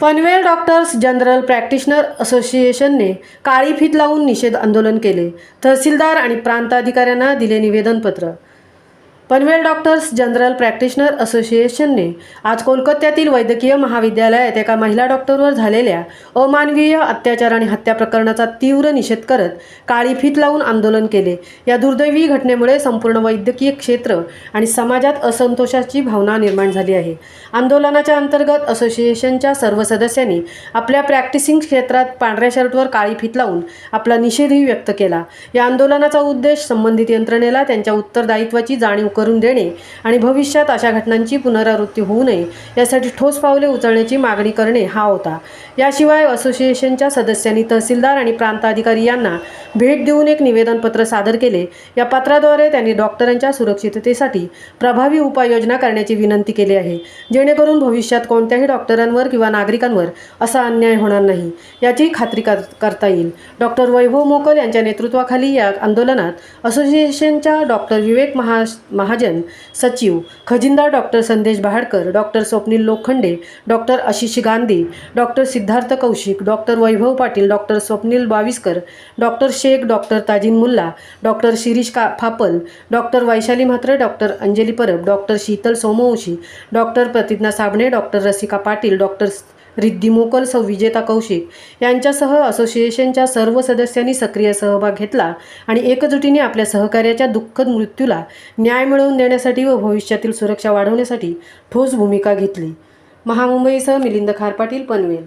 Panvel doctors general practitioner असोसिएशनने काळी फीत लावून निषेध आंदोलन केले। तहसीलदार आणि प्रांत अधिकाऱ्यांना दिले निवेदनपत्र। पनवेल डॉक्टर्स जनरल प्रॅक्टिशनर असोसिएशनने आज कोलकात्यातील वैद्यकीय महाविद्यालयात एका महिला डॉक्टरवर झालेल्या अमानवीय अत्याचार आणि हत्या प्रकरणाचा तीव्र निषेध करत काळी फीत लावून आंदोलन केले। या दुर्दैवी घटनेमुळे संपूर्ण वैद्यकीय क्षेत्र आणि समाजात असंतोषाची भावना निर्माण झाली आहे। आंदोलनाच्या अंतर्गत असोसिएशनच्या सर्व सदस्यांनी आपल्या प्रॅक्टिसिंग क्षेत्रात पांढऱ्या शर्टवर काळी फीत लावून आपला निषेधही व्यक्त केला। या आंदोलनाचा उद्देश संबंधित यंत्रणेला त्यांच्या उत्तरदायित्वाची जाणीव करून देणे आणि भविष्यात अशा घटनांची पुनरावृत्ती होऊ नये यासाठी ठोस पावले उचलण्याची मागणी करणे हा होता। याशिवाय असोसिएशनच्या सदस्यांनी तहसीलदार आणि प्रांत अधिकारी यांना भेट देऊन एक निवेदनपत्र सादर केले। या पत्राद्वारे त्यांनी डॉक्टरांच्या सुरक्षिततेसाठी प्रभावी उपाययोजना करण्याची विनंती केली आहे, जेणेकरून भविष्यात कोणत्याही डॉक्टरांवर किंवा नागरिकांवर असा अन्याय होणार नाही याची खात्री करता येईल। डॉक्टर वैभव मोकल यांच्या नेतृत्वाखाली या आंदोलनात असोसिएशनच्या डॉक्टर विवेक महाजन सचिव, खजिनदार doctor Sandesh Bahadkar, doctor Swapnil Lokhande, doctor Ashish Gandhi, doctor Siddharth Kaushik, doctor Vaibhav Patil, doctor Swapnil Baviskar, doctor Shaikh, doctor Tazeen Mulla, doctor Shirish Phapal, doctor Vaishali Mhatre, doctor Anjali Parab, doctor Sheetal Somvanshi, doctor Pratigya Sabne, doctor Rasika Patil, doctor Riddhi Mokal, सौ विजेता कौशिक यांच्यासह असोसिएशनच्या सर्व सदस्यांनी सक्रिय सहभाग घेतला आणि एकजुटीने आपल्या सहकार्याच्या दुःखद मृत्यूला न्याय मिळवून देण्यासाठी व भविष्यातील सुरक्षा वाढवण्यासाठी ठोस भूमिका घेतली। महामुंबईसह मिलिंद खारपाटील, पनवेल।